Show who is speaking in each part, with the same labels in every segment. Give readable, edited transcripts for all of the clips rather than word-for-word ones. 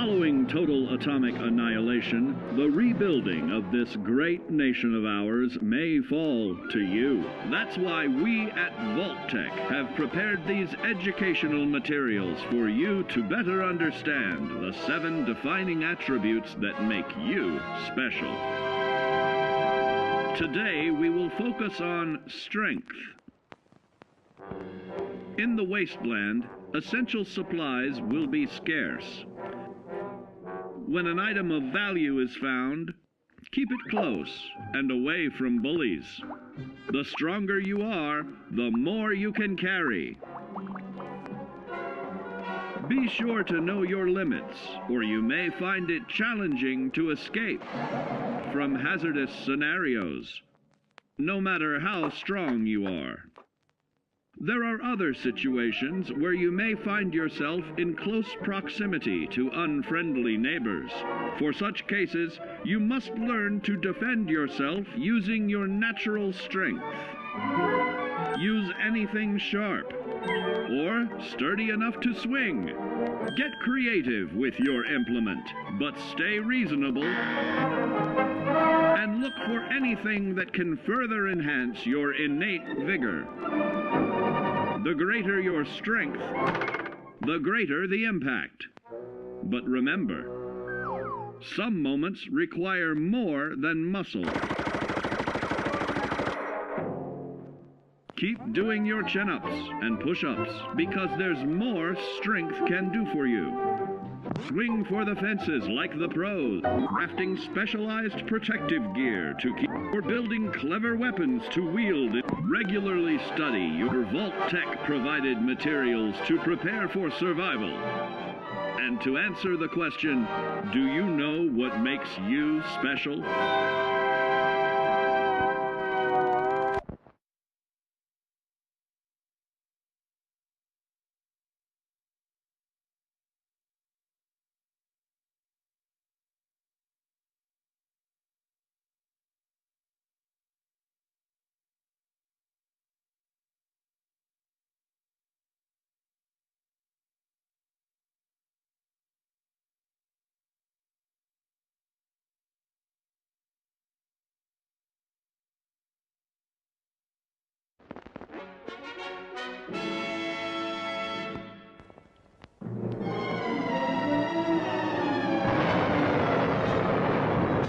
Speaker 1: Following total atomic annihilation, the rebuilding of this great nation of ours may fall to you. That's why we at Vault-Tec have prepared these educational materials for you to better understand the 7 defining attributes that make you special. Today, we will focus on strength. In the wasteland, essential supplies will be scarce. When an item of value is found, keep it close and away from bullies. The stronger you are, the more you can carry. Be sure to know your limits, or you may find it challenging to escape from hazardous scenarios, no matter how strong you are. There are other situations where you may find yourself in close proximity to unfriendly neighbors. For such cases, you must learn to defend yourself using your natural strength. Use anything sharp or sturdy enough to swing. Get creative with your implement, but stay reasonable and look for anything that can further enhance your innate vigor. The greater your strength, the greater the impact. But remember, some moments require more than muscle. Keep doing your chin-ups and push-ups because there's more strength can do for you. Swing for the fences like the pros, crafting specialized protective gear to keep, or building clever weapons to wield. Regularly study your Vault-Tec provided materials to prepare for survival. And to answer the question, do you know what makes you special?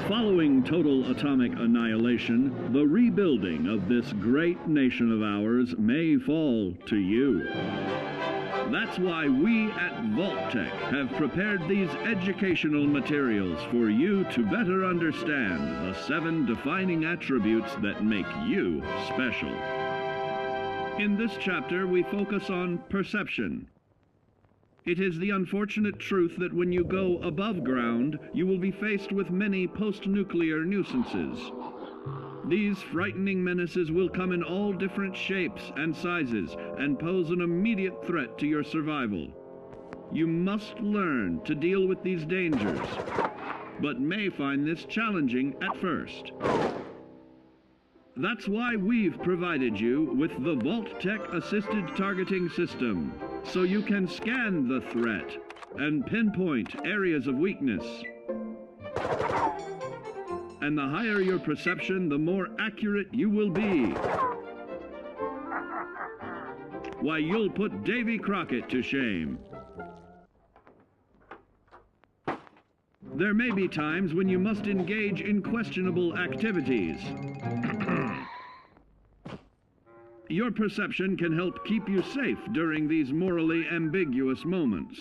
Speaker 1: Following total atomic annihilation, the rebuilding of this great nation of ours may fall to you. That's why we at Vault-Tec have prepared these educational materials for you to better understand the 7 defining attributes that make you special. In this chapter, we focus on perception. It is the unfortunate truth that when you go above ground, you will be faced with many post-nuclear nuisances. These frightening menaces will come in all different shapes and sizes and pose an immediate threat to your survival. You must learn to deal with these dangers, but may find this challenging at first. That's why we've provided you with the Vault-Tec assisted targeting system, so you can scan the threat and pinpoint areas of weakness. And the higher your perception, the more accurate you will be. Why, you'll put Davy Crockett to shame. There may be times when you must engage in questionable activities. Your perception can help keep you safe during these morally ambiguous moments.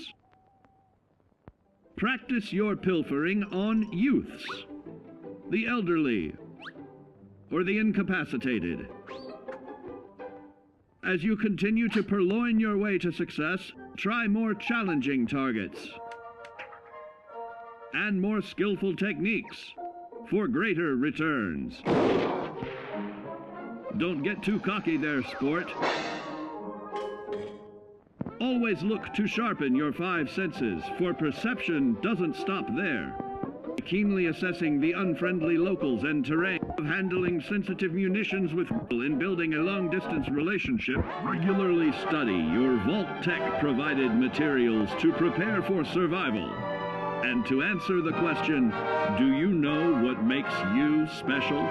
Speaker 1: Practice your pilfering on youths, the elderly, or the incapacitated. As you continue to purloin your way to success, try more challenging targets and more skillful techniques for greater returns. Don't get too cocky there, sport. Always look to sharpen your 5 senses, for perception doesn't stop there. Keenly assessing the unfriendly locals and terrain, of handling sensitive munitions with in building a long-distance relationship. Regularly study your Vault-Tec provided materials to prepare for survival. And to answer the question, do you know what makes you special?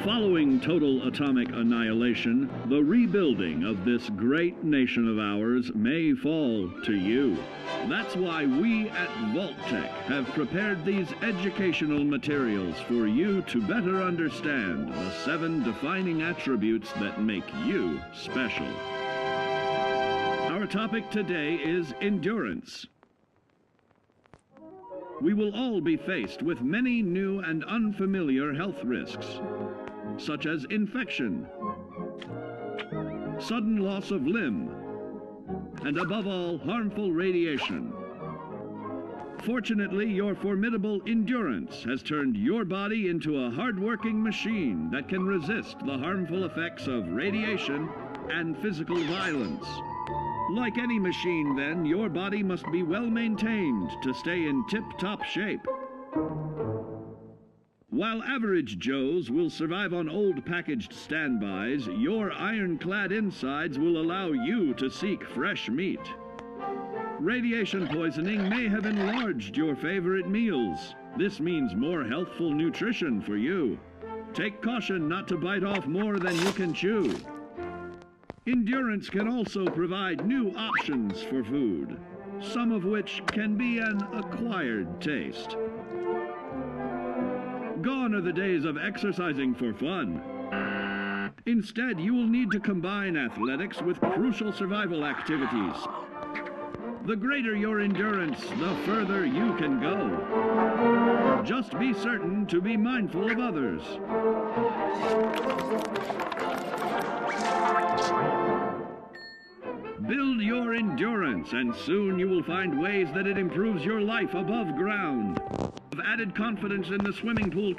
Speaker 1: Following total atomic annihilation, the rebuilding of this great nation of ours may fall to you. That's why we at Vault-Tec have prepared these educational materials for you to better understand the 7 defining attributes that make you special. Our topic today is endurance. We will all be faced with many new and unfamiliar health risks, such as infection, sudden loss of limb, and above all, harmful radiation. Fortunately, your formidable endurance has turned your body into a hard-working machine that can resist the harmful effects of radiation and physical violence. Like any machine, then, your body must be well maintained to stay in tip-top shape. While average Joes will survive on old packaged standbys, your ironclad insides will allow you to seek fresh meat. Radiation poisoning may have enlarged your favorite meals. This means more healthful nutrition for you. Take caution not to bite off more than you can chew. Endurance can also provide new options for food, some of which can be an acquired taste. Gone are the days of exercising for fun. Instead, you will need to combine athletics with crucial survival activities. The greater your endurance, the further you can go. Just be certain to be mindful of others. Build your endurance, and soon you will find ways that it improves your life above ground. Of added confidence in the swimming pool,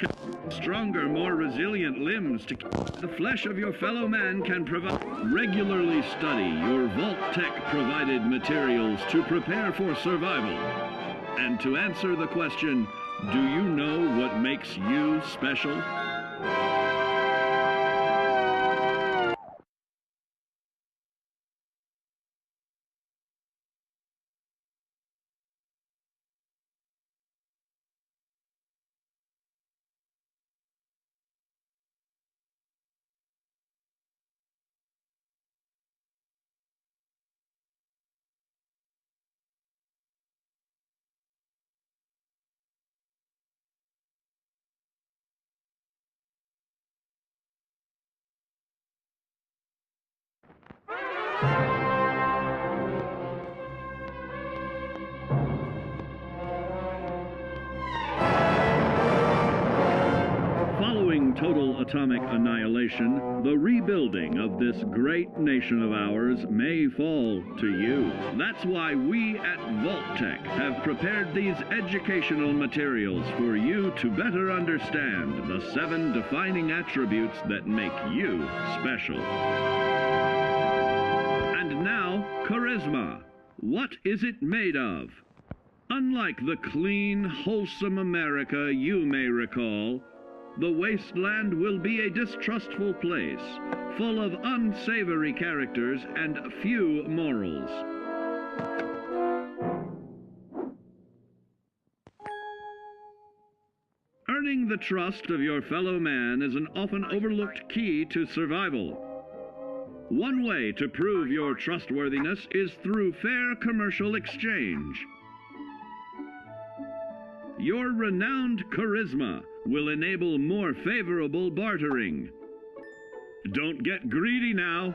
Speaker 1: stronger, more resilient limbs to keep the flesh of your fellow man can provide. Regularly study your Vault-Tec provided materials to prepare for survival. And to answer the question, do you know what makes you special? Following total atomic annihilation, the rebuilding of this great nation of ours may fall to you. That's why we at Vault-Tec have prepared these educational materials for you to better understand the 7 defining attributes that make you special. And now, charisma. What is it made of? Unlike the clean, wholesome America you may recall, the wasteland will be a distrustful place, full of unsavory characters and few morals. Earning the trust of your fellow man is an often overlooked key to survival. One way to prove your trustworthiness is through fair commercial exchange. Your renowned charisma will enable more favorable bartering. Don't get greedy now.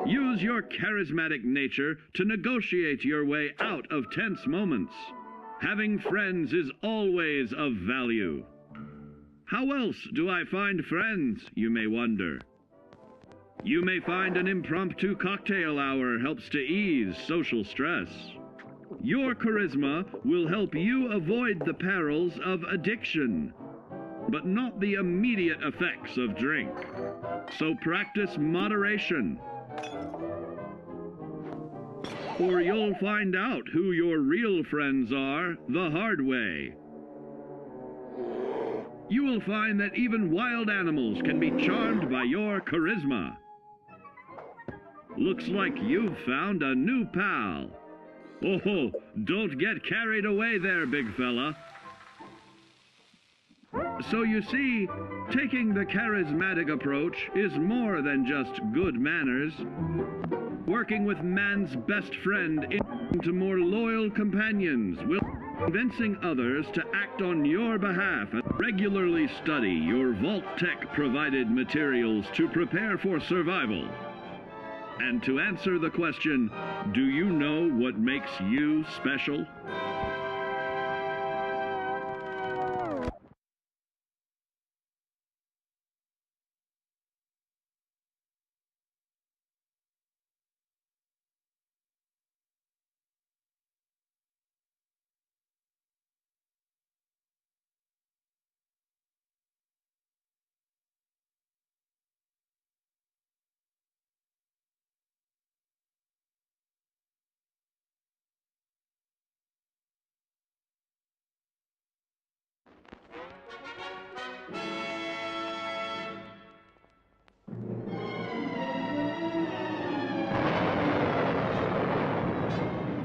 Speaker 1: Use use your charismatic nature to negotiate your way out of tense moments. Having friends is always of value. How else do I find friends, you may wonder? You may find an impromptu cocktail hour helps to ease social stress. Your charisma will help you avoid the perils of addiction, but not the immediate effects of drink. So practice moderation, or you'll find out who your real friends are the hard way. You will find that even wild animals can be charmed by your charisma. Looks like you've found a new pal. Oh, don't get carried away there, big fella. So you see, taking the charismatic approach is more than just good manners. Working with man's best friend into more loyal companions will convincing others to act on your behalf and regularly study your Vault-Tec provided materials to prepare for survival. And to answer the question, do you know what makes you special?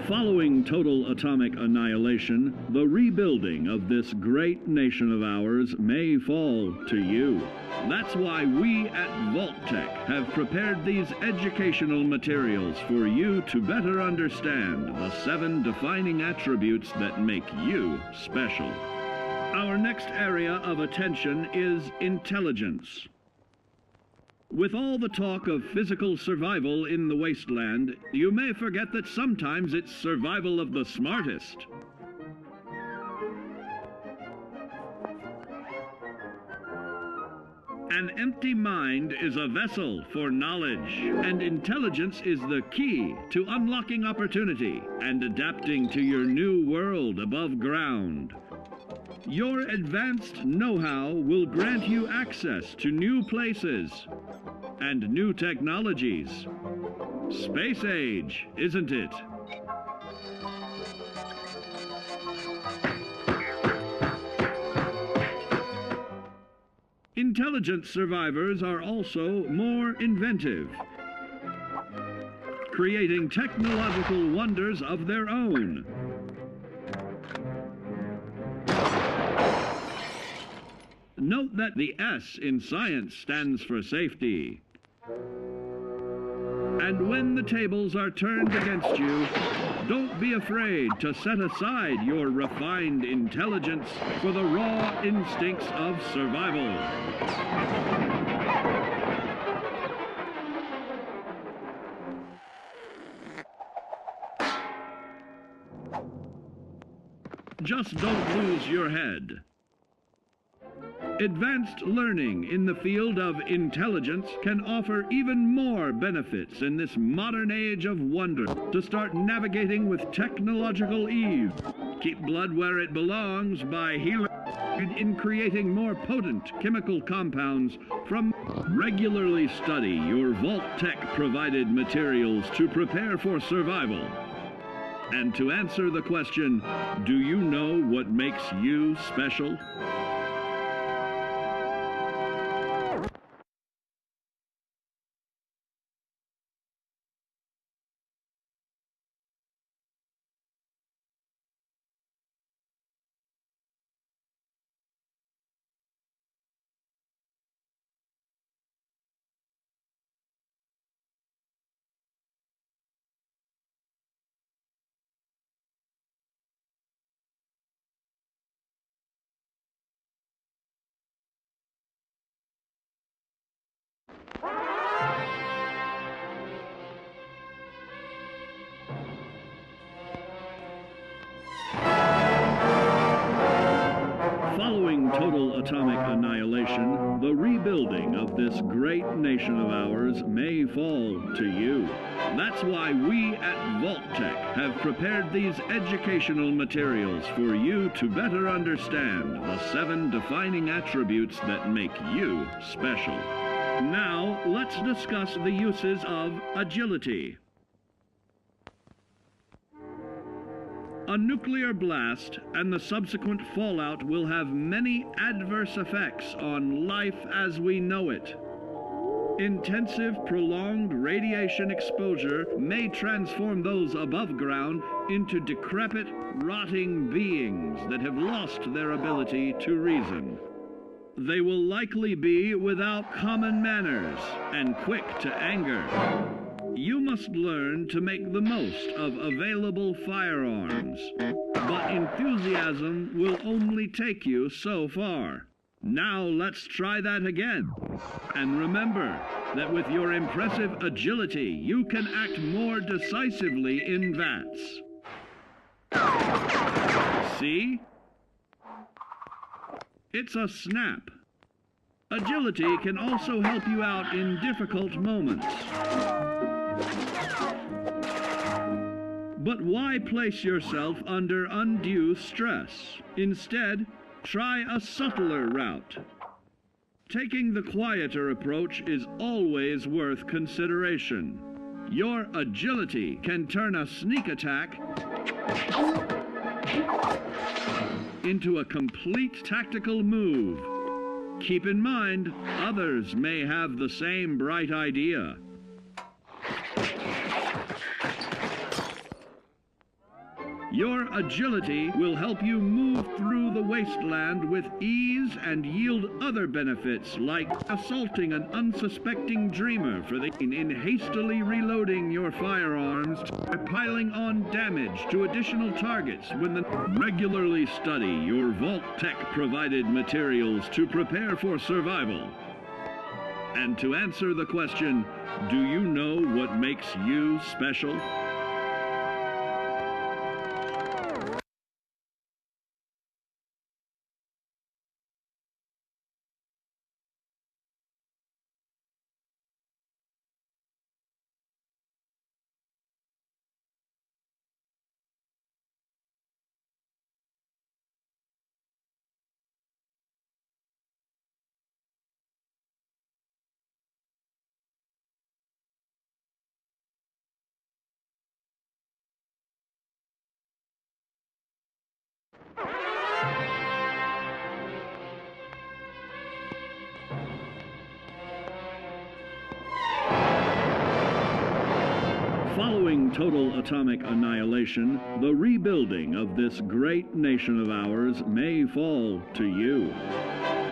Speaker 1: Following total atomic annihilation, the rebuilding of this great nation of ours may fall to you. That's why we at Vault-Tec have prepared these educational materials for you to better understand the 7 defining attributes that make you special. Our next area of attention is intelligence. With all the talk of physical survival in the wasteland, you may forget that sometimes it's survival of the smartest. An empty mind is a vessel for knowledge, and intelligence is the key to unlocking opportunity and adapting to your new world above ground. Your advanced know-how will grant you access to new places and new technologies. Space age, isn't it? Intelligent survivors are also more inventive, creating technological wonders of their own. Note that the S in science stands for safety. And when the tables are turned against you, don't be afraid to set aside your refined intelligence for the raw instincts of survival. Just don't lose your head. Advanced learning in the field of intelligence can offer even more benefits in this modern age of wonder. To start navigating with technological ease, keep blood where it belongs by healing in creating more potent chemical compounds from. Regularly study your Vault-Tec provided materials to prepare for survival. And to answer the question, do you know what makes you special? atomic annihilation, the rebuilding of this great nation of ours may fall to you. That's why we at Vault-Tec have prepared these educational materials for you to better understand the 7 defining attributes that make you special. Now, let's discuss the uses of agility. A nuclear blast and the subsequent fallout will have many adverse effects on life as we know it. Intensive, prolonged radiation exposure may transform those above ground into decrepit, rotting beings that have lost their ability to reason. They will likely be without common manners and quick to anger. You must learn to make the most of available firearms, but enthusiasm will only take you so far. Now let's try that again. And remember that with your impressive agility, you can act more decisively in VATS. See? It's a snap. Agility can also help you out in difficult moments. But why place yourself under undue stress? Instead, try a subtler route. Taking the quieter approach is always worth consideration. Your agility can turn a sneak attack into a complete tactical move. Keep in mind, others may have the same bright idea. Your agility will help you move through the wasteland with ease and yield other benefits like assaulting an unsuspecting dreamer in hastily reloading your firearms, or piling on damage to additional targets when regularly study your Vault-Tec provided materials to prepare for survival. And to answer the question, do you know what makes you special? Following total atomic annihilation, the rebuilding of this great nation of ours may fall to you.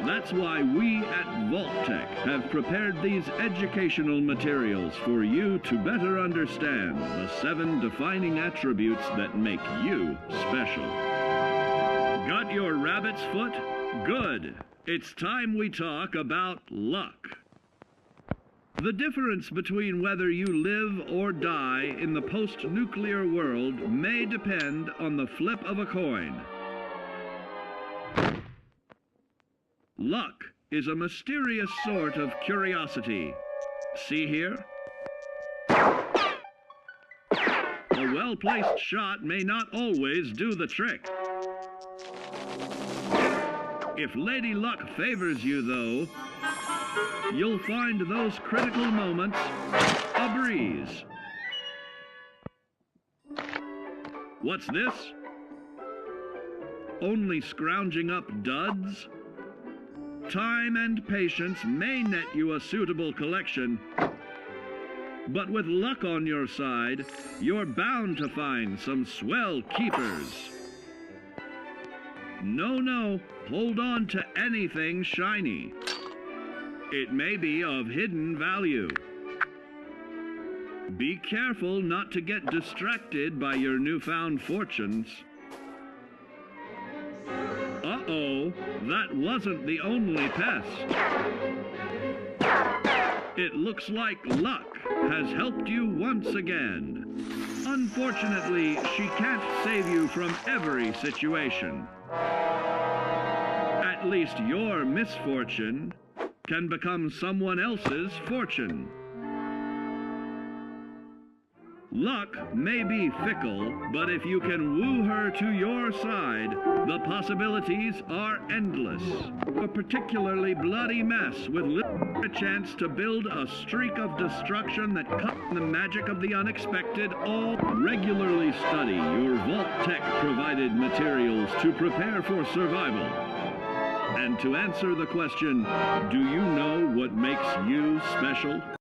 Speaker 1: That's why we at Vault-Tec have prepared these educational materials for you to better understand the 7 defining attributes that make you special. Got your rabbit's foot? Good. It's time we talk about luck. The difference between whether you live or die in the post-nuclear world may depend on the flip of a coin. Luck is a mysterious sort of curiosity. See here? A well-placed shot may not always do the trick. If Lady Luck favors you, though, you'll find those critical moments a breeze. What's this? Only scrounging up duds? Time and patience may net you a suitable collection, but with luck on your side, you're bound to find some swell keepers. No, hold on to anything shiny. It may be of hidden value. Be careful not to get distracted by your newfound fortunes. Uh-oh, that wasn't the only pest. It looks like luck has helped you once again. Unfortunately, she can't save you from every situation. At at least your misfortune can become someone else's fortune. Luck may be fickle, but if you can woo her to your side, the possibilities are endless. A particularly bloody mess with little chance to build a streak of destruction that cuts the magic of the unexpected. All regularly study your Vault-Tec provided materials to prepare for survival. And to answer the question, do you know what makes you special?